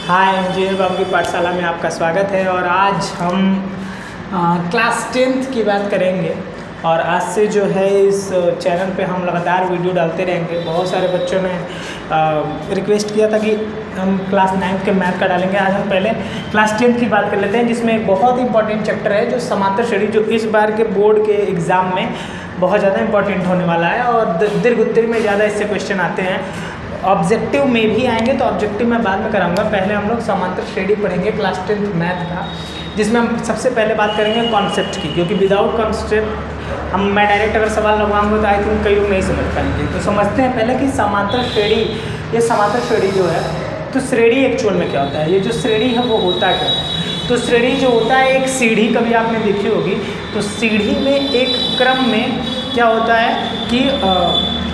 हाय, engineer बाबू की पाठशाला में आपका स्वागत है। और आज हम क्लास 10th की बात करेंगे। और आज से जो है इस चैनल पे हम लगातार वीडियो डालते रहेंगे। बहुत सारे बच्चों ने रिक्वेस्ट किया था कि हम क्लास 9th के मैथ का डालेंगे। आज हम पहले क्लास 10th की बात कर लेते हैं, जिसमें एक बहुत इंपॉर्टेंट चैप्टर है जो समांतर श्रेणी, जो इस बार के बोर्ड के एग्ज़ाम में बहुत ज़्यादा इंपॉर्टेंट होने वाला है। और दीर्घ उत्तरी में ज़्यादा इससे क्वेश्चन आते हैं। ऑब्जेक्टिव में भी आएंगे, तो ऑब्जेक्टिव मैं बाद में कराऊंगा। पहले हम लोग समांतर श्रेणी पढ़ेंगे क्लास 10th मैथ का, जिसमें हम सबसे पहले बात करेंगे कॉन्सेप्ट की, क्योंकि विदाउट कॉन्सेप्ट मैं डायरेक्ट अगर सवाल लगवाऊंगा तो आई थिंक कई लोग नहीं समझ पाएंगे। तो समझते हैं पहले कि समांतर श्रेणी, ये समांतर श्रेणी जो है, तो श्रेणी एक्चुअल में क्या होता है, ये जो श्रेणी है वो होता क्या है। तो श्रेणी जो होता है, एक सीढ़ी कभी आपने देखी होगी, तो सीढ़ी में एक क्रम में क्या होता है कि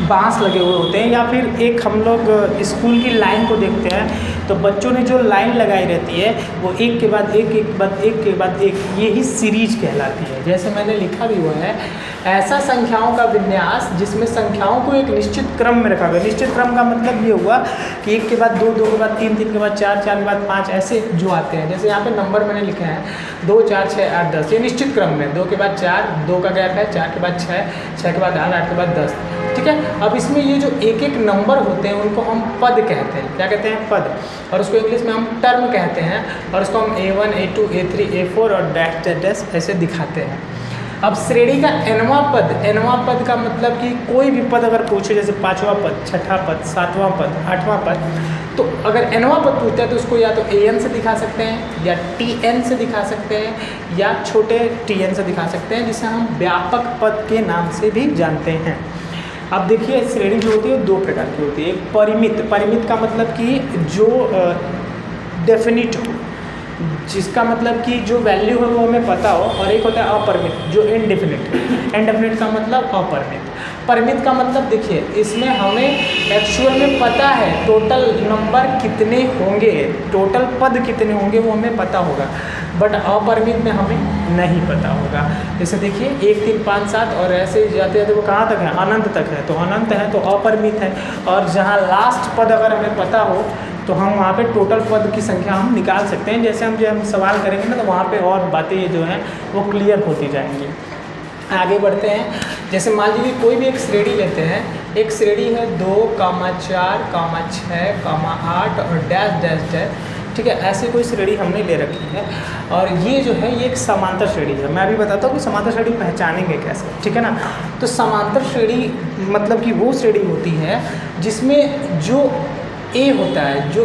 बांस लगे हुए होते हैं, या फिर एक हम लोग स्कूल की लाइन को देखते हैं तो बच्चों ने जो लाइन लगाई रहती है वो एक के बाद एक, एक के बाद एक के बाद एक, ये ही सीरीज कहलाती है। जैसे मैंने लिखा भी हुआ है, ऐसा संख्याओं का विन्यास जिसमें संख्याओं को एक निश्चित क्रम में रखा गया। निश्चित क्रम का मतलब ये हुआ कि एक के बाद दो, दो के बाद तीन, तीन के बाद चार, चार के बाद पाँच, ऐसे जो आते हैं। जैसे यहाँ पे नंबर मैंने लिखे हैं 2, 4, 6, 8, 10, ये निश्चित क्रम में। 2 के बाद 4, 2 का गैप है, 4 के बाद 6, 6 के बाद 8, 8 के बाद 10, ठीक है। अब इसमें ये जो एक एक नंबर होते हैं उनको हम पद कहते हैं। क्या कहते हैं? पद। और उसको इंग्लिश में हम टर्म कहते हैं, और उसको हम A1, A2, A3, A4 और डैश डैश डैश ऐसे दिखाते हैं। अब श्रेणी का nवां पद, nवां पद का मतलब कि कोई भी पद अगर पूछे, जैसे 5वां पद, 6ठा पद, 7वां पद, 8वां पद, तो अगर nवां पद पूछता है तो उसको या तो an से दिखा सकते हैं, या tn से दिखा सकते हैं, या छोटे tn से दिखा सकते हैं, जिसे हम व्यापक पद के नाम से भी जानते हैं। अब देखिए, श्रेणी जो होती है दो प्रकार की होती है। एक परिमित, परिमित का मतलब कि जो डेफिनिट हो, जिसका मतलब कि जो वैल्यू है वो हमें पता हो, और एक होता है अपरिमित जो इनडेफिनिट। इनडेफिनिट का मतलब अपरिमित। परिमित का मतलब देखिए, इसमें हमें एक्चुअल में पता है टोटल नंबर कितने होंगे, टोटल पद कितने होंगे वो हमें पता होगा, बट अपरिमित में हमें नहीं पता होगा। जैसे देखिए 1, 3, 5, 7 और ऐसे जाते जाते वो कहाँ तक है? अनंत तक है। तो अनंत है तो अपरिमित है। और जहाँ लास्ट पद अगर हमें पता हो तो हम वहाँ पे टोटल पद की संख्या हम निकाल सकते हैं। जैसे हम जब हम सवाल करेंगे ना, तो वहाँ पे और बातें जो हैं वो क्लियर होती जाएंगी। आगे बढ़ते हैं। जैसे मान लीजिए कोई भी एक श्रेणी लेते हैं। एक श्रेणी है 2, 4, 6, 8 और डैश डैश डैश, ठीक है। ऐसे कोई श्रेणी हमने ले रखी है, और ये जो है ये एक समांतर श्रेणी है। मैं अभी बताता हूँ कि समांतर श्रेणी पहचानेंगे कैसे, ठीक है ना। तो समांतर श्रेणी मतलब कि वो श्रेणी होती है जिसमें जो ए होता है, जो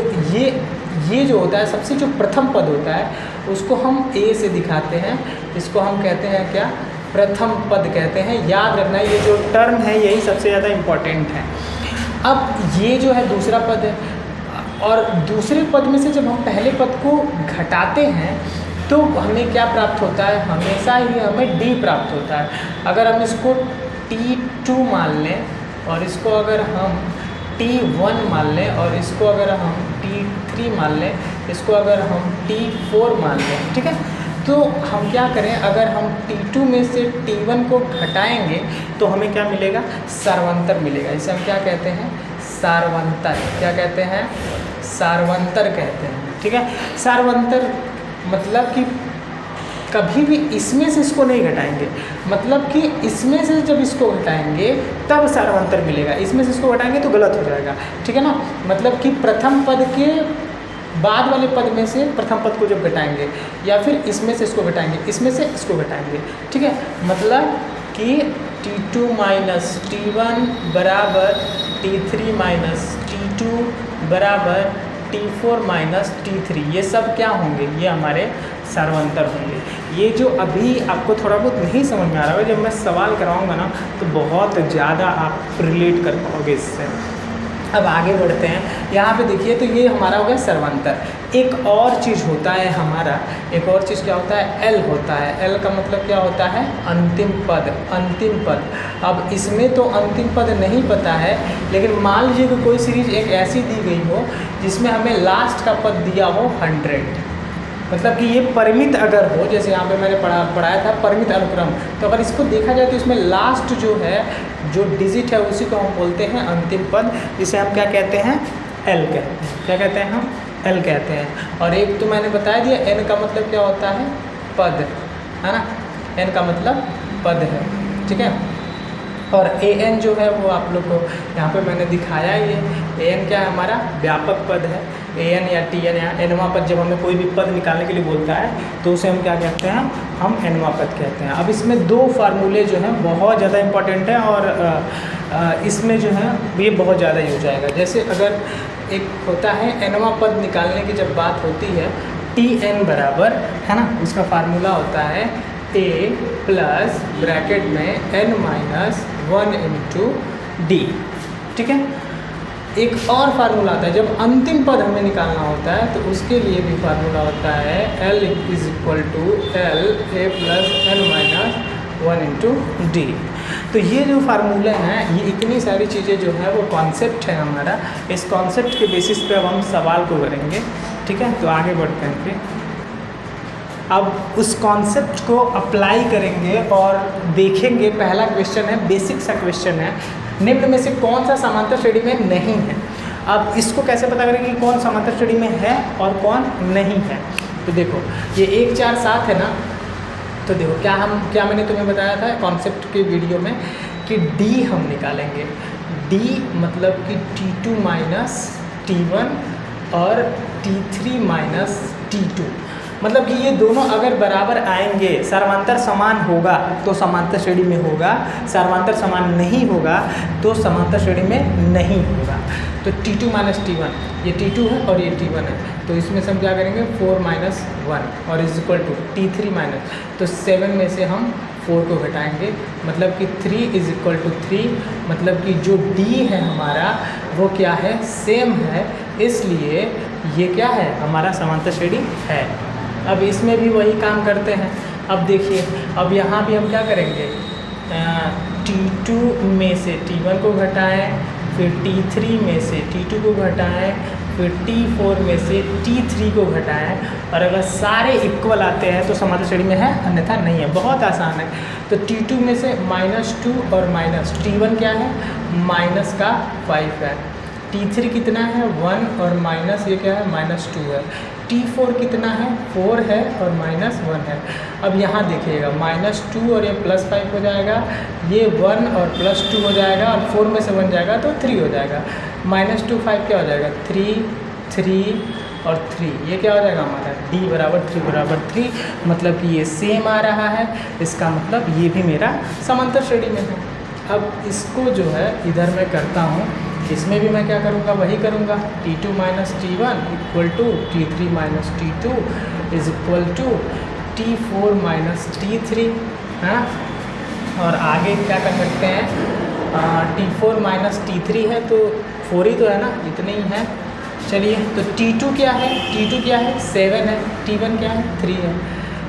ये जो होता है, सबसे जो प्रथम पद होता है उसको हम ए से दिखाते हैं। इसको हम कहते हैं क्या? प्रथम पद कहते हैं। याद रखना, ये जो टर्म है यही सबसे ज़्यादा इम्पॉर्टेंट है। अब ये जो है दूसरा पद है, और दूसरे पद में से जब हम पहले पद को घटाते हैं तो हमें क्या प्राप्त होता है? हमेशा ही हमें डी प्राप्त होता है। अगर हम इसको T2 मान लें, और इसको अगर हम T1 मान लें, और इसको अगर हम T3 मान लें, इसको अगर हम T4 मान लें, ठीक है। तो हम क्या करें, अगर हम T2 में से T1 को घटाएंगे तो हमें क्या मिलेगा? सार्वंतर मिलेगा। इसे हम क्या कहते हैं? सार्वंतर। क्या कहते हैं? सार्वंतर कहते हैं, ठीक है। सार्वंतर मतलब कि कभी भी इसमें से इसको नहीं घटाएंगे, मतलब कि इसमें से जब इसको घटाएंगे तब सार्वंतर मिलेगा। इसमें से इसको घटाएंगे तो गलत हो जाएगा, ठीक है ना। मतलब कि प्रथम पद के बाद वाले पद में से प्रथम पद को जब घटाएंगे, या फिर इसमें से इसको घटाएंगे, इसमें से इसको घटाएंगे, ठीक है। मतलब कि T2 माइनस T1 बराबर T3 माइनस T2 बराबर T4 माइनस T3, ये सब क्या होंगे? ये हमारे सार्वंतर होंगे। ये जो अभी आपको थोड़ा बहुत नहीं समझ में आ रहा होगा, जब मैं सवाल कराऊंगा ना तो बहुत ज़्यादा आप रिलेट कर पाओगे इससे। अब आगे बढ़ते हैं। यहाँ पे देखिए, तो ये हमारा हो गया सर्वांतर। एक और चीज़ होता है हमारा, एक और चीज़ क्या होता है? एल होता है। एल का मतलब क्या होता है? अंतिम पद। अंतिम पद। अब इसमें तो अंतिम पद नहीं पता है, लेकिन मान लीजिए कि कोई सीरीज एक ऐसी दी गई हो जिसमें हमें लास्ट का पद दिया हो 100, मतलब कि ये परिमित अगर हो, जैसे यहाँ पे मैंने पढ़ाया था परिमित अनुक्रम, तो अगर इसको देखा जाए तो इसमें लास्ट जो है, जो डिजिट है, उसी को हम बोलते हैं अंतिम पद, जिसे हम क्या कहते हैं? एल कहते हैं। क्या कहते हैं हम? एल कहते हैं। और एक तो मैंने बता दिया एन का मतलब क्या होता है, पद, है ना, एन का मतलब पद है, ठीक है। और ए एन जो है वो आप लोग को यहाँ पे मैंने दिखाया ही है। ए एन क्या है, हमारा व्यापक पद है। ए एन या टी एन या एनवा पद जब हमें कोई भी पद निकालने के लिए बोलता है तो उसे हम क्या कहते हैं, हम एनवा पद कहते हैं। अब इसमें दो फार्मूले जो हैं बहुत ज़्यादा इंपॉर्टेंट हैं और इसमें जो है ये बहुत ज़्यादा यूज आएगा। जैसे अगर एक होता है एनवा पद निकालने की जब बात होती है, टी एन बराबर, है ना, उसका फार्मूला होता है ए प्लस ब्रैकेट में एन माइनस 1 इंटू डी, ठीक है। एक और फार्मूला आता है जब अंतिम पद हमें निकालना होता है तो उसके लिए भी फार्मूला होता है L is equal to l a plus n minus 1 into d. तो ये जो फार्मूले हैं, ये इतनी सारी चीज़ें जो है वो कॉन्सेप्ट है हमारा। इस कॉन्सेप्ट के बेसिस पे अब हम सवाल को करेंगे, ठीक है। तो आगे बढ़ते हैं फिर, अब उस कॉन्सेप्ट को अप्लाई करेंगे और देखेंगे। पहला क्वेश्चन है, बेसिक सा क्वेश्चन है, निम्न में से कौन सा समांतर श्रेणी में नहीं है। अब इसको कैसे पता करेंगे कि कौन समांतर श्रेणी में है और कौन नहीं है। तो देखो ये 1 4 7 है ना, तो देखो क्या मैंने तुम्हें बताया था कॉन्सेप्ट के वीडियो में कि D हम निकालेंगे। D मतलब कि T2 माइनस T1 और T3 माइनस T2, मतलब कि ये दोनों अगर बराबर आएंगे, समांतर समान होगा तो समांतर श्रेणी में होगा, समांतर समान नहीं होगा तो समांतर श्रेणी में नहीं होगा। तो T2 माइनस T1, ये T2 है और ये T1 है, तो इसमें से हम क्या करेंगे 4 माइनस 1 और is equal to T3 minus, तो 7 में से हम 4 को घटाएंगे, मतलब कि 3 इज इक्वल टू 3, मतलब कि जो D है हमारा वो क्या है, सेम है, इसलिए ये क्या है, हमारा समांतर श्रेणी है। अब इसमें भी वही काम करते हैं। अब देखिए, अब यहाँ भी हम क्या करेंगे, T2 में से T1 को घटाएं, फिर T3 में से T2 को घटाएं, फिर T4 में से T3 को घटाएं, और अगर सारे इक्वल आते हैं तो समांतर श्रेणी में है, अन्यथा नहीं है। बहुत आसान है। तो T2 में से -2 और माइनस T1 क्या है, माइनस का 5 है, T3 कितना है 1 और माइनस ये क्या है -2 है, T4 कितना है 4 है और -1 है। अब यहाँ देखिएगा -2 और ये +5 हो जाएगा, ये 1 और +2 हो जाएगा और 4 में से 1 जाएगा तो 3 हो जाएगा। -2 5 क्या हो जाएगा 3 3 और 3, ये क्या हो जाएगा हमारा D बराबर 3 बराबर 3, मतलब कि ये सेम आ रहा है। इसका मतलब ये भी मेरा समांतर श्रेणी में है। अब इसको जो है इधर मैं करता हूँ, इसमें भी मैं क्या करूँगा, वही करूँगा, T2 minus T1 equal to T3 minus T2 is equal to T4 minus T3, है। और आगे क्या कर सकते हैं, T4 माइनस T3 है तो 4 ही तो है ना, इतने ही है। चलिए, तो T2 क्या है, T2 क्या है 7 है, T1 क्या है 3 है,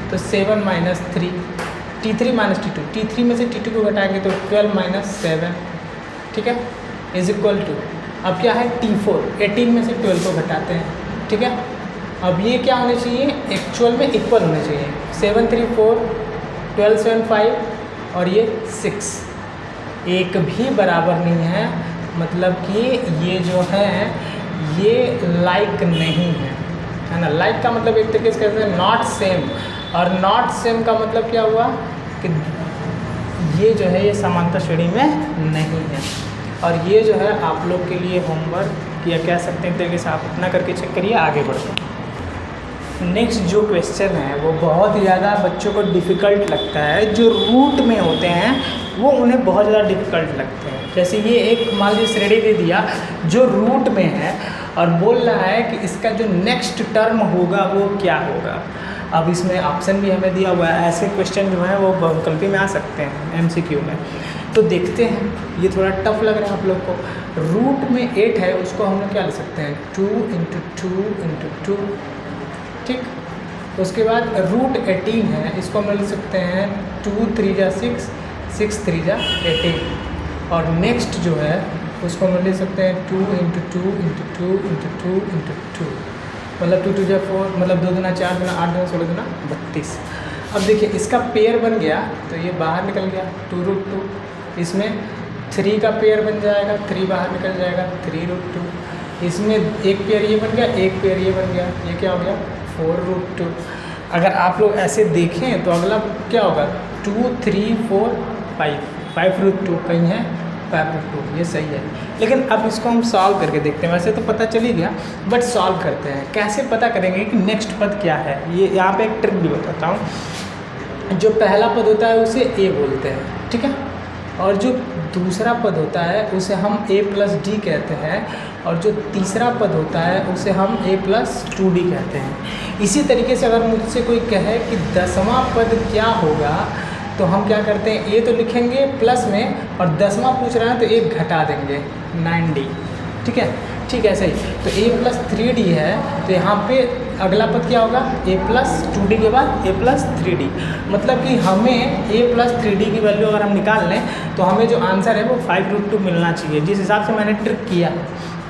तो 7 minus 3, T3 minus T2, T3 में से T2 को घटाएंगे तो 12 माइनस 7, ठीक है, इज इक्वल टू, अब क्या है T4, 18 में से 12 को घटाते हैं, ठीक है। अब ये क्या होने चाहिए, एक्चुअल में इक्वल होने चाहिए, 7 3 4, 12 7 5 और ये 6, एक भी बराबर नहीं है, मतलब कि ये जो है ये लाइक नहीं है ना। लाइक का मतलब एक तरीके से कहते हैं नॉट सेम, और नॉट सेम का मतलब क्या हुआ कि ये जो है ये समांतर श्रेणी में नहीं है। और ये जो है आप लोग के लिए होमवर्क या कह सकते हैं तरीके से आप अपना करके चेक करिए। आगे बढ़ते हैं। नेक्स्ट जो क्वेश्चन है वो बहुत ही ज़्यादा बच्चों को डिफ़िकल्ट लगता है, जो रूट में होते हैं वो उन्हें बहुत ज़्यादा डिफ़िकल्ट लगते हैं। जैसे ये एक मान लीजिए श्रेणी दे दिया जो रूट में है और बोल रहा है कि इसका जो नेक्स्ट टर्म होगा वो क्या होगा। अब इसमें ऑप्शन भी हमें दिया हुआ है, ऐसे क्वेश्चन जो है वो बहुविकल्पी में आ सकते हैं MCQ में। तो देखते हैं, ये थोड़ा टफ लग रहा है आप लोग को। रूट में 8 है, उसको हम लोग क्या ले सकते हैं 2 × 2 × 2, ठीक। उसके बाद रूट 18 है, इसको हम ले सकते हैं 2 3 जा 6, 6 3 जा 18। और नेक्स्ट जो है उसको हम ले सकते हैं 2 × 2 × 2 × 2 × 2, मतलब 2 2 जा 4, मतलब 2 दूना 4 दूना 8 दूना 16 दूना 32। अब देखिए इसका पेयर बन गया तो ये बाहर निकल गया 2√2, इसमें 3 का पेयर बन जाएगा, 3 बाहर निकल जाएगा 3√2। इसमें एक पेयर ये बन गया, एक पेयर ये बन गया, ये क्या हो गया 4√2। अगर आप लोग ऐसे देखें तो अगला क्या होगा 2 3 4 5, 5√2 कहीं है 5√2, ये सही है। लेकिन अब इसको हम सॉल्व करके देखते हैं। वैसे तो पता चल ही गया, बट सॉल्व करते हैं। कैसे पता करेंगे कि नेक्स्ट पद क्या है, ये यहाँ पे एक ट्रिक भी बताता हूँ। जो पहला पद होता है उसे ए बोलते हैं, ठीक है, और जो दूसरा पद होता है उसे हम a+d कहते हैं, और जो तीसरा पद होता है उसे हम a+2d कहते हैं। इसी तरीके से अगर मुझसे कोई कहे कि 10वां पद क्या होगा, तो हम क्या करते हैं, ये तो लिखेंगे प्लस में, और 10वां पूछ रहे हैं तो एक घटा देंगे 9d, ठीक है, ठीक है, सही। तो a+3d है, तो यहाँ पे अगला पद क्या होगा a+2d के बाद a+3d, मतलब कि हमें a+3d की वैल्यू अगर हम निकाल लें तो हमें जो आंसर है वो 5√2 मिलना चाहिए, जिस हिसाब से मैंने ट्रिक किया।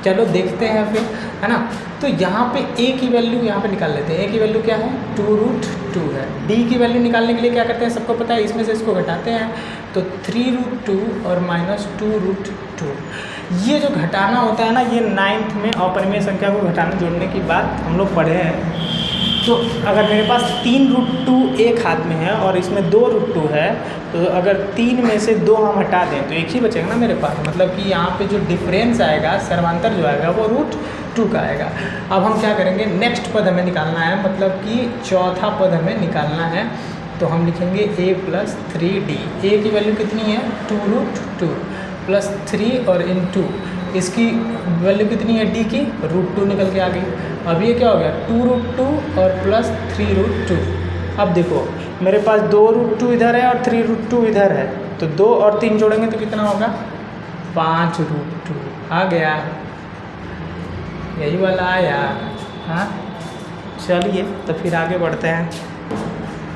चलो देखते हैं फिर, है ना। तो यहाँ पे a की वैल्यू यहाँ पे निकाल लेते हैं। a की वैल्यू क्या है 2√2 है। d की वैल्यू निकालने के लिए क्या करते हैं, सबको पता है, इसमें से इसको घटाते हैं, तो 3√2 और -2√2। ये जो घटाना होता है ना, ये 9th में अपरिमेय संख्या को घटाना जोड़ने की बात हम लोग पढ़े हैं। तो अगर मेरे पास 3√2 एक हाथ में है और इसमें 2√2 है, तो अगर 3 में से 2 हम हटा दें तो एक ही बचेगा ना मेरे पास, मतलब कि यहाँ पे जो डिफरेंस आएगा, सर्वांतर जो आएगा वो √2 का आएगा। अब हम क्या करेंगे, नेक्स्ट पद हमें निकालना है, मतलब कि चौथा पद हमें निकालना है। तो हम लिखेंगे a+3d। a की वैल्यू कितनी है 2√2 प्लस 3 और इनटू इसकी वैल्यू कितनी है d की √2 निकल के आ गई। अब ये क्या हो गया 2√2 और प्लस 3√2। अब देखो मेरे पास 2√2 इधर है और 3√2 इधर है, तो 2 और 3 जोड़ेंगे तो कितना होगा 5√2 आ गया, यही वाला आया। हाँ चलिए तो फिर आगे बढ़ते हैं।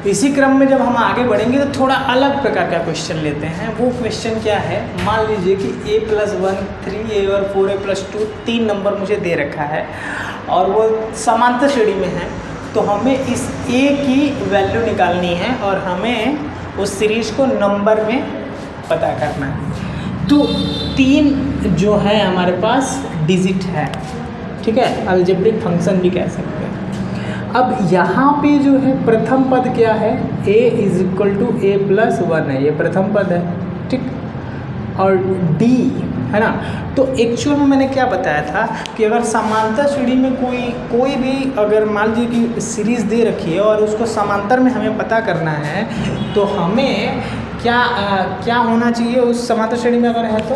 इसी क्रम में जब हम आगे बढ़ेंगे तो थोड़ा अलग प्रकार का क्वेश्चन लेते हैं। वो क्वेश्चन क्या है, मान लीजिए कि a+1 3a और 4a+2 3 नंबर मुझे दे रखा है और वो समांतर श्रेणी में है, तो हमें इस a की वैल्यू निकालनी है और हमें उस सीरीज को नंबर में पता करना है। तो 3 जो है हमारे पास डिजिट है, ठीक है, अलजेब्रिक फंक्शन भी कह सकते हैं। अब यहाँ पे जो है प्रथम पद क्या है, a = a+1 है, ये प्रथम पद है, ठीक, और d है ना। तो एक्चुअल में मैंने क्या बताया था कि अगर समांतर श्रेणी में कोई भी अगर मान लीजिए कि सीरीज़ दे रखी है और उसको समांतर में हमें पता करना है, तो हमें क्या होना चाहिए उस समांतर श्रेणी में अगर है, तो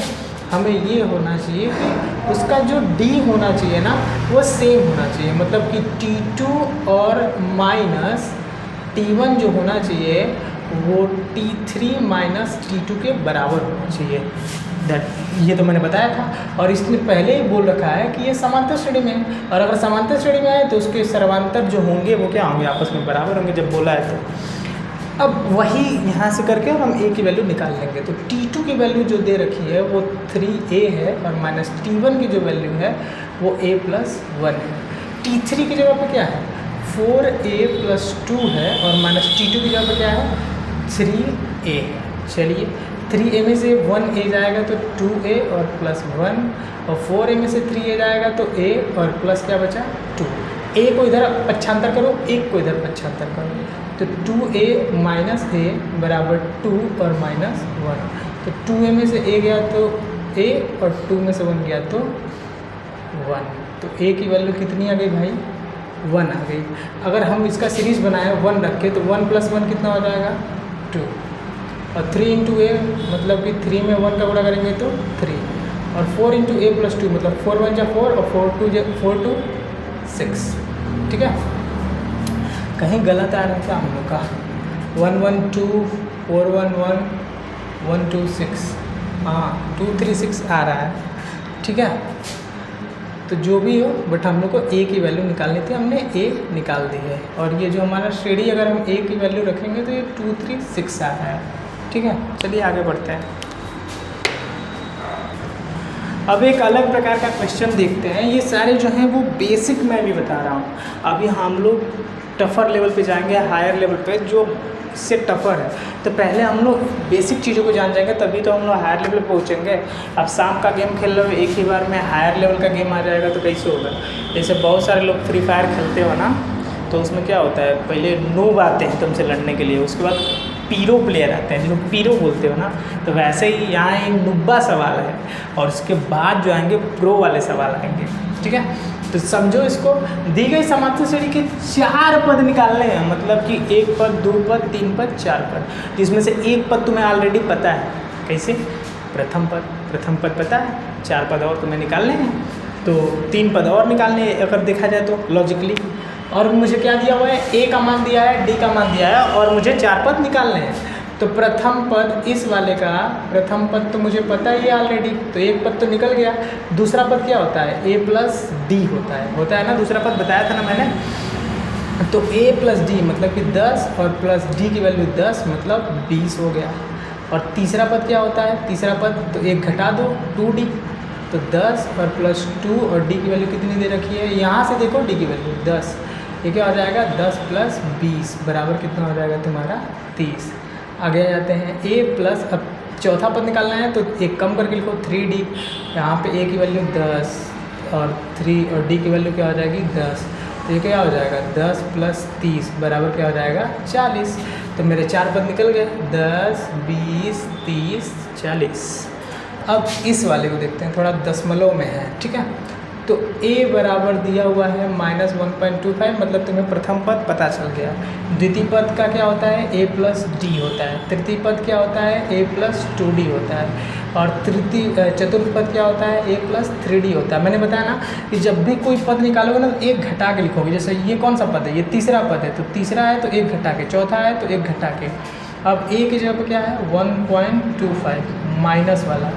हमें ये होना चाहिए कि उसका जो d होना चाहिए ना वो सेम होना चाहिए, मतलब कि t2 और -t1 जो होना चाहिए वो t3 - t2 के बराबर होना चाहिए। ये तो मैंने बताया था, और इसने पहले ही बोल रखा है कि ये समांतर श्रेणी में है, और अगर समांतर श्रेणी में है तो उसके सर्वांतर जो होंगे वो क्या होंगे, आपस में बराबर होंगे, जब बोला है तो। अब वही यहाँ से करके और हम a की वैल्यू निकाल लेंगे। तो t2 की वैल्यू जो दे रखी है वो 3a है, और -t1 की जो वैल्यू है वो a+1 है। t3 की जगह पे क्या है 4a+2 है, और -t2 की जगह पे क्या है 3a है। चलिए 3a में से 1a जाएगा तो 2a और +1, और 4a में से 3a जाएगा तो a और प्लस क्या बचा 2। a को इधर पक्षांतर करो, 1 को इधर पक्षांतर करो, तो 2a - a बराबर 2 और -1। तो 2a में से a गया तो a, और 2 में से 1 गया तो 1। तो a की वैल्यू कितनी आ गई भाई 1 आ गई। अगर हम इसका सीरीज बनाए 1 रख के, तो 1 + 1 कितना हो जाएगा 2, और 3 × a मतलब कि 3 में 1 का गुणा करेंगे तो 3, और 4 × a+2 मतलब 4 × 1 = 4 और 4 × 2 6, ठीक है। कहीं गलत आ रहा है क्या हम लोग का, 1 1 2 4 1 1 1 2 6, हाँ 2 3 6 आ रहा है, ठीक है। तो जो भी हो, बट हम लोग को a की वैल्यू निकालनी थी, हमने a निकाल दी है। और ये जो हमारा श्रेणी अगर हम a की वैल्यू रखेंगे तो ये 2 3 6 आ रहा है, ठीक है। चलिए आगे बढ़ते हैं। अब एक अलग प्रकार का क्वेश्चन देखते हैं। ये सारे जो हैं वो बेसिक मैं भी बता रहा हूँ। अभी हम लोग टफ़र लेवल पे जाएंगे, हायर लेवल पे जो इससे टफ़र है। तो पहले हम लोग बेसिक चीज़ों को जान जाएंगे, तभी तो हम लोग हायर लेवल पे पहुँचेंगे। अब शाम का गेम खेल रहे हो, एक ही बार में हायर लेवल का गेम आ जाएगा तो कैसे होगा। जैसे बहुत सारे लोग फ्री फायर खेलते हो ना, तो उसमें क्या होता है, पहले नूब आते हैं तुमसे लड़ने के लिए, उसके बाद पीरो प्लेयर आते हैं जिसको पीरो बोलते हो ना। तो वैसे ही यहाँ एक नुब्बा सवाल है और उसके बाद जो आएंगे प्रो वाले सवाल आएंगे, ठीक है। तो समझो इसको, दी गई समांतर श्रेणी के 4 पद निकालने हैं, मतलब कि 1 पद, 2 पद, 3 पद, 4 पद, जिसमें से 1 पद तुम्हें ऑलरेडी पता है। कैसे? प्रथम पद पता है, 4 पद और तुम्हें निकालने हैं, तो 3 पद और निकालने हैं अगर देखा जाए तो लॉजिकली। और मुझे क्या दिया हुआ है, ए का मान दिया है, डी का मान दिया है और मुझे 4 पद निकालने हैं। तो प्रथम पद इस वाले का प्रथम पद तो मुझे पता ही है ऑलरेडी, तो 1 पद तो निकल गया। दूसरा पद क्या होता है, a प्लस डी होता है ना, दूसरा पद बताया था ना मैंने। तो a प्लस डी मतलब कि 10 और प्लस डी की वैल्यू 10 मतलब 20 हो गया। और तीसरा पद क्या होता है, तीसरा पद तो 1 घटा दो 2d, तो 10 और प्लस 2 और d की वैल्यू कितनी दे रखी है, यहाँ से देखो d की वैल्यू 10, ये क्या हो जाएगा 10 प्लस 20 बराबर कितना हो जाएगा तुम्हारा 30। आगे आ जाते हैं a प्लस, अब चौथा पद निकालना है तो एक कम करके लिखो 3d, यहाँ पे a की वैल्यू 10 और 3 और d की वैल्यू क्या हो जाएगी 10, तो ये क्या हो जाएगा 10 प्लस 30 बराबर क्या हो जाएगा 40। तो मेरे 4 पद निकल गए, 10, 20, 30, 40। अब इस वाले को देखते हैं, थोड़ा दशमलव में है, ठीक है। तो a बराबर दिया हुआ है -1.25, मतलब तुम्हें प्रथम पद पता चल गया। द्वितीय पद का क्या होता है, a प्लस डी होता है। तृतीय पद क्या होता है, a प्लस 2d होता है। और चतुर्थ पद क्या होता है, a प्लस 3d होता है। मैंने बताया ना कि जब भी कोई पद निकालोगे ना तो 1 घटा के लिखोगे। जैसे ये कौन सा पद है, ये तीसरा पद है, तो तीसरा है तो 1 घटा के, चौथा है तो 1 घटा के। अब a की जगह पर क्या है 1.25 माइनस वाला,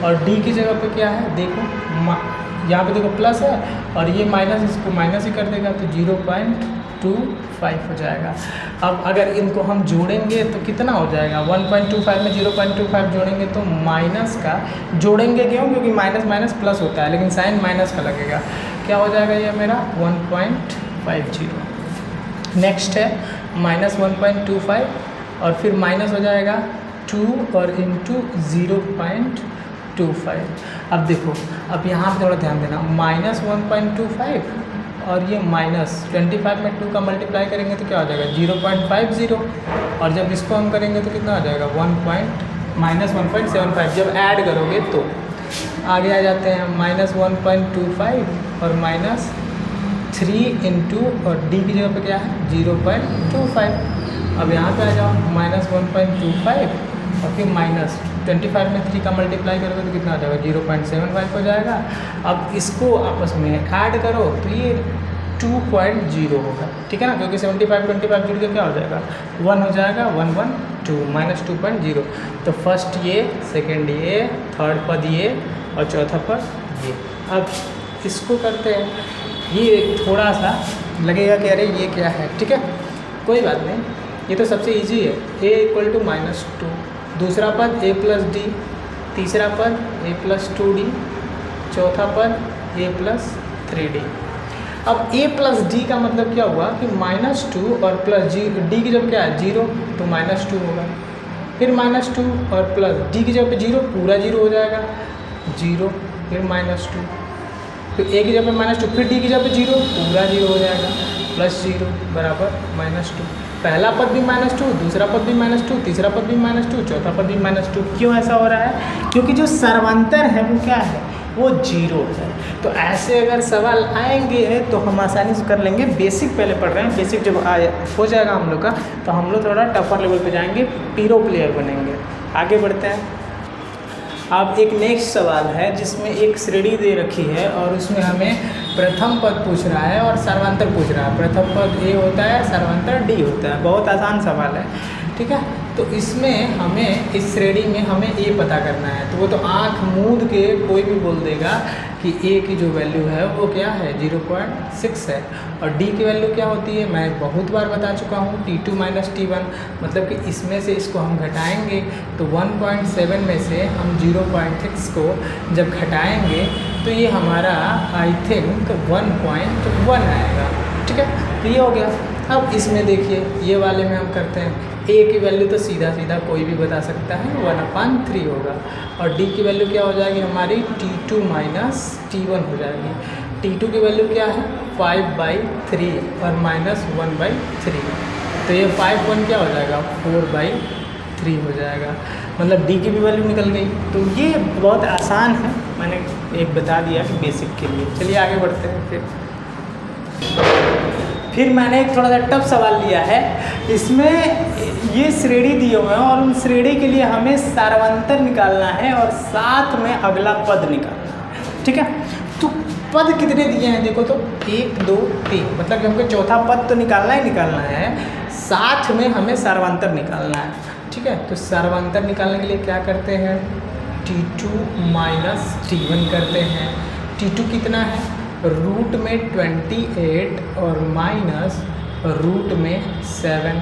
और d की जगह पर क्या है देखो, यहाँ पे देखो प्लस है और ये माइनस, इसको माइनस ही कर देगा तो 0.25 हो जाएगा। अब अगर इनको हम जोड़ेंगे तो कितना हो जाएगा, 1.25 में 0.25 जोड़ेंगे तो माइनस का जोड़ेंगे, क्यों, क्योंकि माइनस माइनस प्लस होता है, लेकिन साइन माइनस का लगेगा। क्या हो जाएगा ये मेरा 1.50। नेक्स्ट है -1.25 और फिर माइनस हो जाएगा 2 और इंटू 0.25। अब देखो, अब यहाँ पे थोड़ा ध्यान देना, -1.25 और ये -25 में 2 का मल्टीप्लाई करेंगे तो क्या हो जाएगा 0.50, और जब इसको हम करेंगे तो कितना हो जाएगा -1.75। जब ऐड करोगे तो आगे आ जाते हैं -1.25 और -3 इंटू और d की जगह पे क्या है 0.25। अब यहाँ पे आ जाओ -1.25 और फिर -25 में 3 का मल्टीप्लाई करोगे तो कितना आ जाएगा 0.75 हो जाएगा। अब इसको आपस में ऐड करो तो ये 2.0 होगा, ठीक है ना, क्योंकि 75 25 जुड़ के क्या हो जाएगा 1 हो जाएगा, 112 -2.0। तो फर्स्ट ये, सेकंड ये, थर्ड पद ये और चौथा पद ये। अब इसको करते हैं, ये थोड़ा सा लगेगा कि अरे ये क्या है, ठीक है, कोई बात नहीं, ये तो सबसे ईजी है। a = -2, दूसरा पद a प्लस डी, तीसरा पद a प्लस 2d, चौथा पद a प्लस 3d। अब a प्लस डी का मतलब क्या हुआ कि -2 और प्लस d की जब क्या है 0 तो -2 होगा, फिर -2 और प्लस d की जगह पे 0 पूरा 0 हो जाएगा, 0 फिर -2, फिर a की जगह पे -2, फिर d की जगह पे 0 पूरा 0 हो जाएगा, +0 बराबर -2। पहला पद भी -2, दूसरा पद भी -2, तीसरा पद भी -2, चौथा पद भी -2। क्यों ऐसा हो रहा है, क्योंकि जो सर्वांतर है वो क्या है, वो 0 है। तो ऐसे अगर सवाल आएंगे तो हम आसानी से कर लेंगे। बेसिक पहले पढ़ रहे हैं, बेसिक जब हो जाएगा हम लोग का तो हम लोग थोड़ा टफर लेवल पे जाएंगे, पीरो प्लेयर बनेंगे। आगे बढ़ते हैं। अब एक नेक्स्ट सवाल है जिसमें एक श्रेणी दे रखी है और उसमें हमें प्रथम पद पूछ रहा है और सर्वांतर पूछ रहा है। प्रथम पद a होता है, सर्वांतर d होता है। बहुत आसान सवाल है, ठीक है। तो इसमें हमें, इस श्रेणी में हमें a पता करना है, तो वो तो आँख मूंद के कोई भी बोल देगा कि a की जो वैल्यू है वो क्या है 0.6 है, और d की वैल्यू क्या होती है मैं बहुत बार बता चुका हूँ, t2 - t1, मतलब कि इसमें से इसको हम घटाएंगे तो 1.7 में से हम 0.6 को जब घटाएंगे तो ये हमारा आई थिंक 1.1 आएगा, ठीक है, तो ये हो गया। अब इसमें देखिए ये वाले में हम करते हैं, a की वैल्यू तो सीधा सीधा कोई भी बता सकता है 1/3 होगा, और d की वैल्यू क्या हो जाएगी हमारी t2 माइनस t1 हो जाएगी। t2 की वैल्यू क्या है 5/3 और माइनस 1/3, तो ये 5/1 क्या हो जाएगा 4/3 हो जाएगा, मतलब d की भी वैल्यू निकल गई। तो ये बहुत आसान है, मैंने एक बता दिया कि बेसिक के लिए। चलिए आगे बढ़ते हैं। फिर मैंने एक थोड़ा सा टफ सवाल लिया है, इसमें ये श्रेणी दिए हुए हैं और उन श्रेणी के लिए हमें सार्वंतर निकालना है और साथ में अगला पद निकालना है, ठीक है। तो पद कितने दिए हैं देखो तो 1 2 3, मतलब कि हमको चौथा पद तो निकालना ही निकालना है, साथ में हमें सार्वंतर निकालना है, ठीक है। तो सार्वंतर निकालने के लिए क्या करते हैं, t2 माइनस t1 करते हैं। t2 कितना है रूट में 28 और माइनस रूट में 7।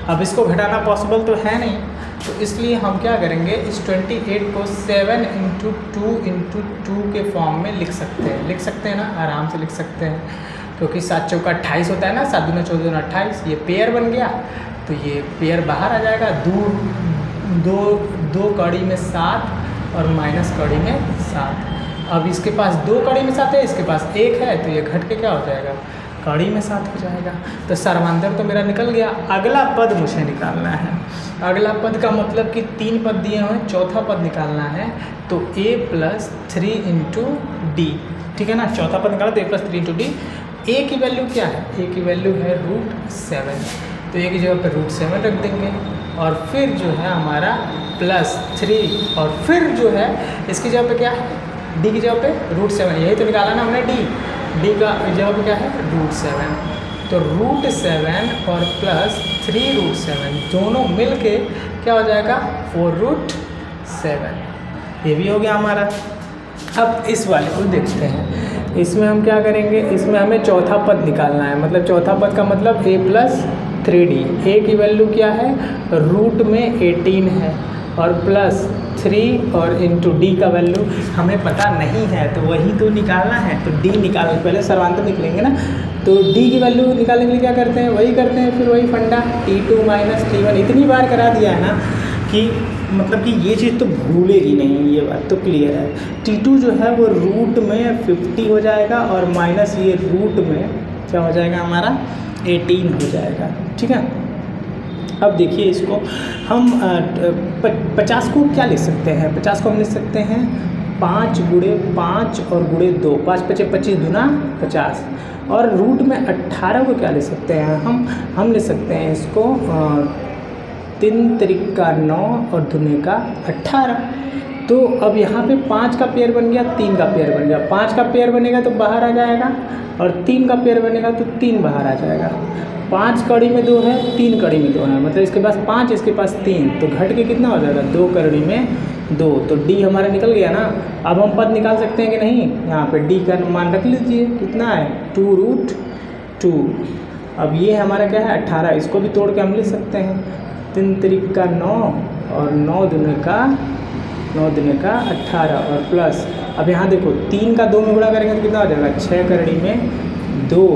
अब इसको घटाना पॉसिबल तो है नहीं, तो इसलिए हम क्या करेंगे, इस 28 को 7 × 2 के फॉर्म में लिख सकते हैं ना, आराम से लिख सकते हैं, क्योंकि 7 चौका 28 होता है ना, 7 दूना 14 दूना 28, ये पेयर बन गया, तो ये पेयर बाहर आ जाएगा। दो कड़ी में 7 और माइनस कड़ी में 7। अब इसके पास 2 कड़ी में 7 है, इसके पास 1 है, तो ये घट के क्या हो जाएगा कड़ी में 7 हो जाएगा। तो सर्वांतर तो मेरा निकल गया। अगला पद मुझे निकालना है। अगला पद का मतलब कि 3 पद दिए हुए हैं, चौथा पद निकालना है, तो a + 3 × d, ठीक है ना। चौथा पद निकाला तो a + 3 × d। a की वैल्यू क्या है, a की वैल्यू है √7, तो a की जगह पर √7 रख देंगे, और फिर जो है हमारा +3, और फिर जो है इसकी जगह पे क्या है d की जगह पे √7, यही तो निकाला ना हमने d का जगह पे क्या है √7, तो √7 और +3 √7 दोनों मिल के क्या हो जाएगा 4√7, ये भी हो गया हमारा। अब इस वाले को देखते हैं, इसमें हम क्या करेंगे, इसमें हमें चौथा पद निकालना है, मतलब चौथा पद का मतलब a + 3d। a की वैल्यू क्या है रूट में 18 है, और +3 और × d का वैल्यू हमें पता नहीं है, तो वही तो निकालना है। तो d निकालने पहले सर्वांतर निकलेंगे ना, तो d की वैल्यू निकालने के लिए क्या करते हैं, वही करते हैं, फिर वही फंडा t2 माइनस t1 इतनी बार करा दिया है ना कि मतलब कि ये चीज़ तो भूलेगी नहीं, ये बात तो क्लियर है। t2 जो है वो रूट में 50 हो जाएगा, और माइनस ये रूट में क्या हो जाएगा हमारा 18 हो जाएगा, ठीक है। अब देखिए इसको हम 50 को क्या लिख सकते हैं, 50 को हम लिख सकते हैं 5 × 5 और × 2, 5 × 5 = 25 दूना 50, और रूट में 18 को क्या लिख सकते हैं हम लिख सकते हैं इसको 3 × 9 और दूने का 18। तो अब यहाँ पे 5 का पेयर बन गया, 3 का पेयर बन गया, 5 का पेयर बनेगा तो बाहर आ जाएगा, और 3 का पेयर बनेगा तो 3 बाहर आ जाएगा। 5 कड़ी में 2 है, 3 कड़ी में 2 है, मतलब इसके पास 5 इसके पास 3, तो घट के कितना हो जाएगा 2 कड़ी में 2, तो d हमारा निकल गया ना। अब हम पद निकाल सकते हैं कि नहीं, यहाँ पे d का मान रख लीजिए, कितना है 2√2। अब ये हमारा क्या है 18, इसको भी तोड़ के हम लिख सकते हैं 3 × 9 और 9 दूने का 18, और प्लस अब यहाँ देखो 3 का 2 में गुणा करेंगे तो कितना हो जाएगा 6 कड़ी में 2।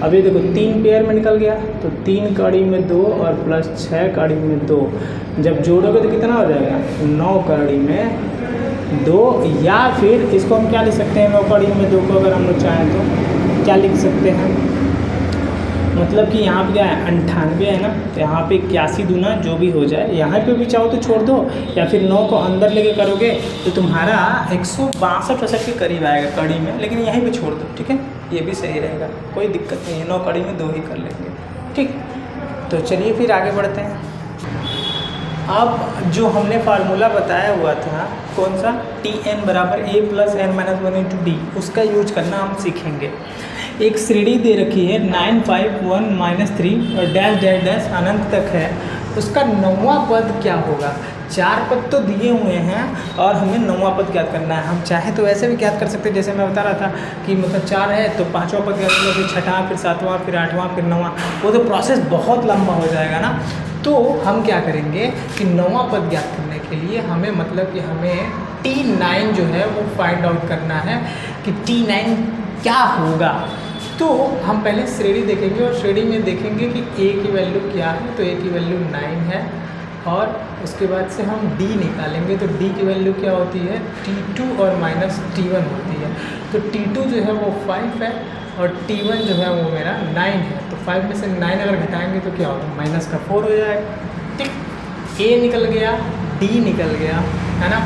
अब ये देखो 3 पेयर में निकल गया, तो 3 कड़ी में 2 और +6 कड़ी में 2, जब जोड़ोगे तो कितना हो जाएगा 9 कड़ी में 2, या फिर इसको हम क्या लिख सकते हैं 9 कड़ी में 2 को अगर हम लोग चाहें तो क्या लिख सकते हैं, मतलब कि यहाँ पे क्या है 98 है ना, तो यहाँ पे 81 दूना जो भी हो जाए, यहाँ पे भी चाहो तो छोड़ दो, या फिर 9 को अंदर लेके करोगे तो तुम्हारा 162 के करीब आएगा कड़ी में, लेकिन यहीं पे छोड़ दो, ठीक है, ये भी सही रहेगा, कोई दिक्कत नहीं है, 9 कड़ी में 2 ही कर लेंगे, ठीक। तो चलिए फिर आगे बढ़ते हैं। अब जो हमने फार्मूला बताया हुआ था कौन सा, Tn = a + n - 1 × d, उसका यूज करना हम सीखेंगे। एक श्रेणी दे रखी है 9 5 1 - 3 और डैश डैश डैश अनंत तक है, उसका 9वां पद क्या होगा। 4 पद तो दिए हुए हैं और हमें 9वां पद ज्ञात करना है। हम चाहें तो वैसे भी ज्ञात कर सकते हैं, जैसे मैं बता रहा था कि मतलब 4 है तो 5वां पद ज्ञात करो, फिर 6वां, फिर 7वां, फिर 8वां, फिर 9वां, वो तो प्रोसेस बहुत लंबा हो जाएगा ना। तो हम क्या करेंगे कि 9वां पद ज्ञात करने के लिए हमें मतलब कि हमें T9 जो है वो फाइंड आउट करना है कि T9 क्या होगा। तो हम पहले श्रेणी देखेंगे और श्रेणी में देखेंगे कि a की वैल्यू क्या है। तो a की वैल्यू 9 है और उसके बाद से हम d निकालेंगे। तो d की वैल्यू क्या होती है, t2 और माइनस t1 होती है। तो t2 जो है वो 5 है और t1 जो है वो मेरा 9 है। तो 5 में से 9 अगर घटाएंगे तो क्या होगा, माइनस का 4 हो जाएगा। ठीक, a निकल गया, d निकल गया, है ना।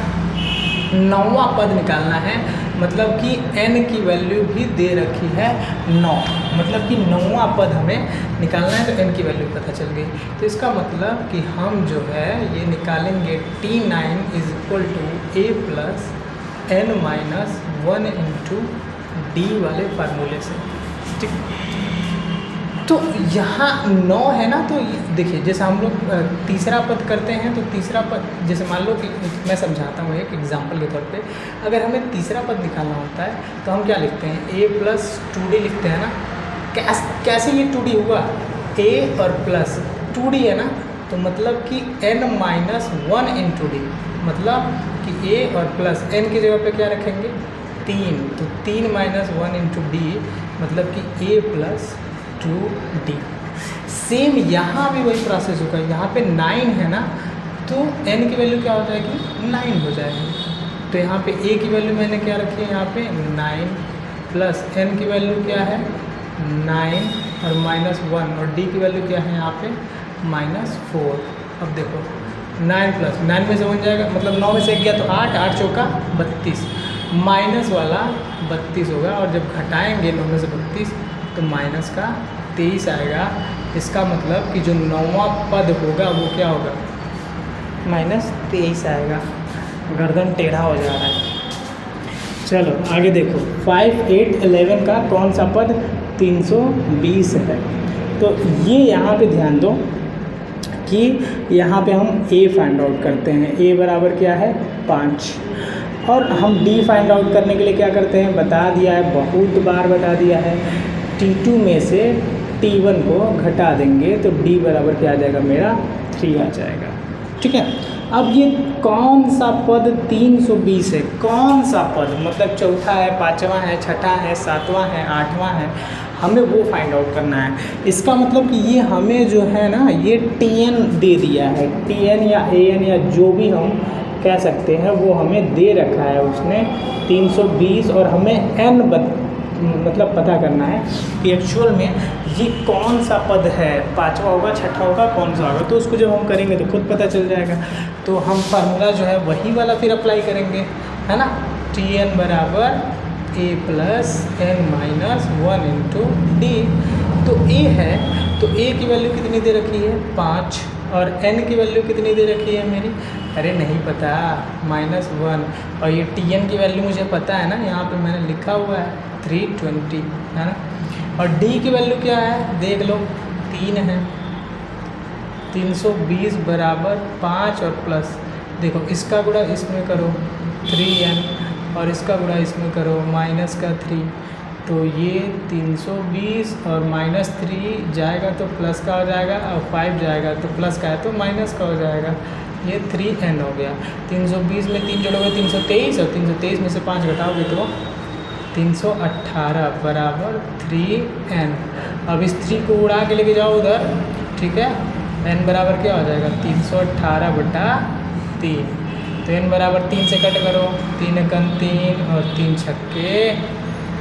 9वां पद निकालना है, मतलब कि n की वैल्यू भी दे रखी है 9, मतलब कि 9वां पद हमें निकालना है। तो n की वैल्यू पता चल गई। तो इसका मतलब कि हम जो है ये निकालेंगे t9 is equal to a plus n minus 1 into d वाले फार्मूले से। ठीक, तो यहाँ 9 है ना, तो देखिए जैसे हम लोग तीसरा पद करते हैं तो तीसरा पद, जैसे मान लो कि मैं समझाता हूँ एक एग्जांपल के तौर पे। अगर हमें तीसरा पद निकालना होता है तो हम क्या लिखते हैं, a प्लस 2d लिखते हैं ना। कैसे ये 2d हुआ, a और प्लस 2d है ना, तो मतलब कि n माइनस 1 इंटू डी, मतलब कि a और प्लस n की जगह पे क्या रखेंगे 3, तो 3 माइनस 1 इंटू डी, मतलब कि a प्लस 2d। सेम यहाँ भी वही प्रोसेस होगा। यहाँ पे 9 है ना, तो n की वैल्यू क्या हो जाएगी, 9 हो जाएगी। तो यहाँ पे a की वैल्यू मैंने क्या रखी है, यहाँ पे 9 प्लस n की वैल्यू क्या है 9 और माइनस 1, और d की वैल्यू क्या है यहाँ पे -4। अब देखो 9 प्लस 9 में से 1 जाएगा, मतलब 9 में से 1 गया तो 8, 8 चौका 32, माइनस वाला 32 होगा, और जब घटाएंगे 9 में से 32 तो माइनस का 23 आएगा। इसका मतलब कि जो 9वां पद होगा वो क्या होगा, -23 आएगा। गर्दन टेढ़ा हो जा रहा है। चलो आगे देखो, 5, 8, 11 का कौन सा पद 320 है। तो ये यहाँ पे ध्यान दो कि यहाँ पे हम a फाइंड आउट करते हैं। a बराबर क्या है 5, और हम d फाइंड आउट करने के लिए क्या करते हैं, बता दिया है, बहुत बार बता दिया है। t2 में से t1 को घटा देंगे तो d बराबर क्या आ जाएगा, मेरा 3 आ जाएगा। ठीक है, अब ये कौन सा पद 320 है, कौन सा पद, मतलब चौथा है, पाँचवा है, छठा है, सातवां है, आठवां है, हमें वो फाइंड आउट करना है। इसका मतलब कि ये हमें जो है ना, ये tn दे दिया है, tn या an या जो भी हम कह सकते हैं, वो हमें दे रखा है उसने 320, और हमें n मतलब पता करना है कि एक्चुअल में ये कौन सा पद है, पाँचवा होगा, छठा होगा, कौन सा होगा। तो उसको जब हम करेंगे तो खुद पता चल जाएगा। तो हम फार्मूला जो है वही वाला फिर अप्लाई करेंगे, है ना। tn बराबर a plus n minus 1 into d. तो a है, तो a की वैल्यू कितनी दे रखी है 5, और n की वैल्यू कितनी दे रखी है मेरी, अरे नहीं पता, -1, और ये tn की वैल्यू मुझे पता है ना, यहाँ पे मैंने लिखा हुआ है 320, है ना। और d की वैल्यू क्या है देख लो, 3 है। 320 बराबर 5 और प्लस, देखो इसका गुणा इसमें करो 3n, और इसका गुणा इसमें करो माइनस का 3, तो ये 320 और -3 जाएगा तो प्लस का हो जाएगा, और 5 जाएगा तो प्लस का है तो माइनस का हो जाएगा। ये 3n हो गया। 320 में 3 जोड़ोगे 323, और 323 में से 5 घटाओगे तो 318 बराबर 3n। अब इस 3 को उड़ा के लेके जाओ उधर, ठीक है। n बराबर क्या हो जाएगा 318 बटा 3, तो n बराबर 3 से कट करो, 3 एकम 3 और 3 छक्के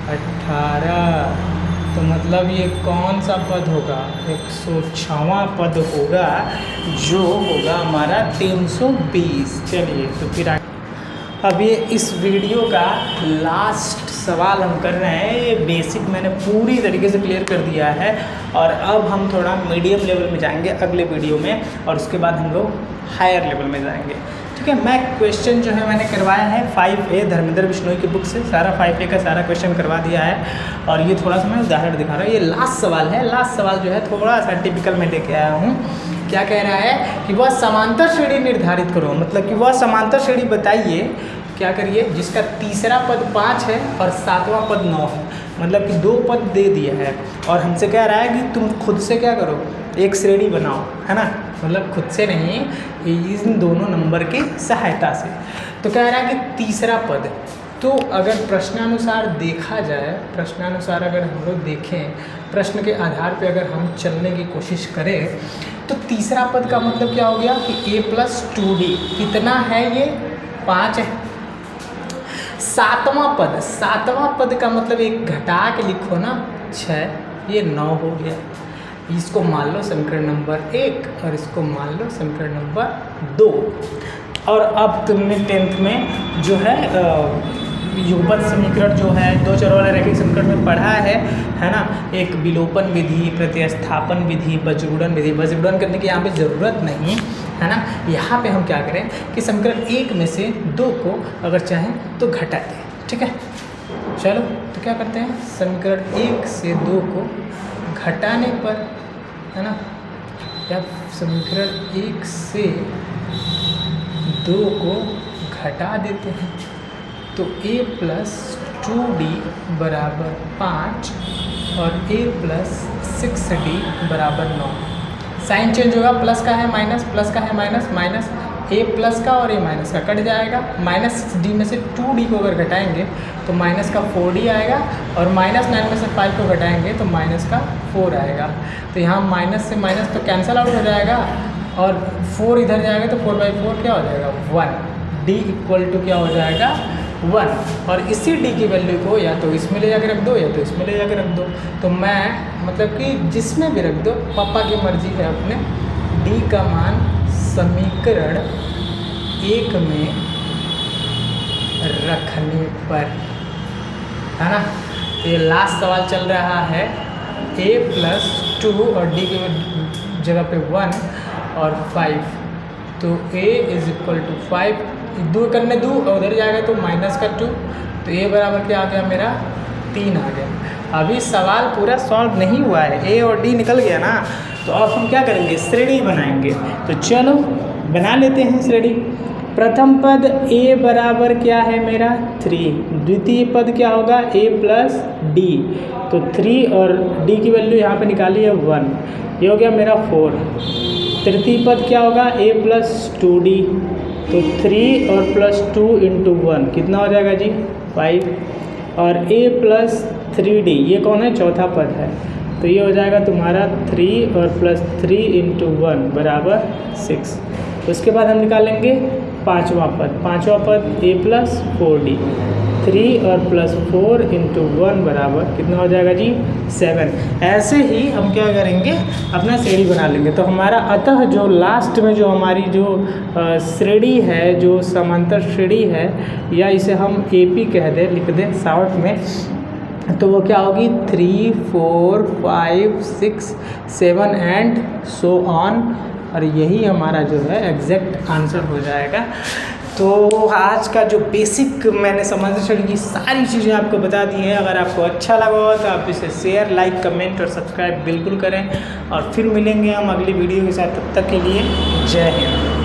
18। तो मतलब ये कौन सा पद होगा, 106वां पद होगा, जो होगा हमारा 320। चलिए तो फिर अब ये इस वीडियो का लास्ट सवाल हम कर रहे हैं। ये बेसिक मैंने पूरी तरीके से क्लियर कर दिया है, और अब हम थोड़ा मीडियम लेवल में जाएंगे अगले वीडियो में, और उसके बाद हम लोग हायर लेवल में जाएंगे। ठीक है, मैं क्वेश्चन जो है मैंने करवाया है 5A धर्मेंद्र बिश्नोई की बुक से, सारा 5A का सारा क्वेश्चन करवा दिया है, और ये थोड़ा सा मैं उदाहरण दिखा रहा हूँ। ये लास्ट सवाल है, लास्ट सवाल जो है थोड़ा सा टिपिकल में लेके आया हूँ। क्या कह रहा है कि वह समांतर श्रेणी निर्धारित करो, मतलब कि वह समांतर श्रेणी बताइए, क्या करिए, जिसका तीसरा पद 5 है और 7वां पद 9 है, मतलब कि 2 पद दे दिया है, और हमसे कह रहा है कि तुम खुद से क्या करो, एक श्रेणी बनाओ, है ना। मतलब खुद से नहीं, इन दोनों नंबर की सहायता से। तो कह रहा है कि तीसरा पद तो अगर प्रश्नानुसार देखा जाए, प्रश्नानुसार अगर हम लोग देखें, प्रश्न के आधार पे अगर हम चलने की कोशिश करें, तो तीसरा पद का मतलब क्या हो गया कि a + 2d कितना है, ये 5 है। सातवां पद का मतलब एक घटा के लिखो ना 6, ये 9 हो गया। इसको मान लो समीकरण नंबर 1 और इसको मान लो समीकरण नंबर 2। और अब तुमने 10th में जो है युगपत समीकरण जो है दो चरों वाले रैखिक समीकरण में पढ़ा है ना, एक विलोपन विधि, प्रतिस्थापन विधि, बजगुणन विधि। बजगुणन करने की यहाँ पे ज़रूरत नहीं है ना। यहाँ पे हम क्या करें कि समीकरण 1 में से 2 को अगर चाहें तो घटा दें, ठीक है। चलो तो क्या करते हैं, समीकरण 1 से 2 को घटाने पर, है ना, या समीकरण 1 से 2 को घटा देते हैं तो a + 2d = 5 और a + 6d = 9। साइन चेंज होगा, प्लस का है माइनस, प्लस का है माइनस, माइनस a प्लस का और a माइनस का कट जाएगा। -6d में से 2d को अगर घटाएंगे तो माइनस का 4d आएगा, और -9 में से 5 को घटाएंगे तो माइनस का 4 आएगा। तो यहाँ माइनस से माइनस तो कैंसिल आउट हो जाएगा, और 4 इधर जाएगा तो 4/4 क्या हो जाएगा 1। d = क्या हो जाएगा 1। और इसी d की वैल्यू को या तो इसमें ले जाकर रख दो या तो इसमें ले जाकर रख दो। तो मैं मतलब कि जिसमें भी रख दो, पापा की मर्जी है अपने। d का मान समीकरण 1 में रखने पर, है ना। तो ये लास्ट सवाल चल रहा है, a + 2 और d की जगह पे 1 और 5। तो a = 5, 2 करने 2 और उधर जाएगा तो -2, तो a बराबर क्या आ गया मेरा 3 आ गया। अभी सवाल पूरा सॉल्व नहीं हुआ है, a और d निकल गया ना। तो अब हम क्या करेंगे, श्रेणी बनाएंगे। तो चलो बना लेते हैं श्रेणी। प्रथम पद a बराबर क्या है मेरा 3, द्वितीय पद क्या होगा a + d, तो 3 और d की वैल्यू यहाँ पे निकाली है 1, ये हो गया मेरा 4। तृतीय पद क्या होगा a + 2d, तो 3 और +2 × 1 कितना हो जाएगा जी 5, और a + 3d ये कौन है, चौथा पद है, तो ये हो जाएगा तुम्हारा 3 और +3 × 1 = 6। उसके बाद हम निकालेंगे पांचवा पद a + 4d, 3 और +4 × 1 बराबर कितना हो जाएगा जी 7। ऐसे ही हम क्या करेंगे, अपना श्रेणी बना लेंगे। तो हमारा अतः जो लास्ट में जो हमारी जो श्रेणी है, जो समांतर श्रेणी है, या इसे हम AP कह दें, लिख दें शॉर्ट में, तो वो क्या होगी 3, 4, 5, 6, 7 एंड सो ऑन। और यही हमारा जो है एग्जैक्ट आंसर हो जाएगा। तो आज का जो बेसिक मैंने समांतर श्रेणी की सारी चीज़ें आपको बता दी हैं। अगर आपको अच्छा लगा हो तो आप इसे शेयर, लाइक, कमेंट और सब्सक्राइब बिल्कुल करें, और फिर मिलेंगे हम अगली वीडियो के साथ। तब तक के लिए जय हिंद।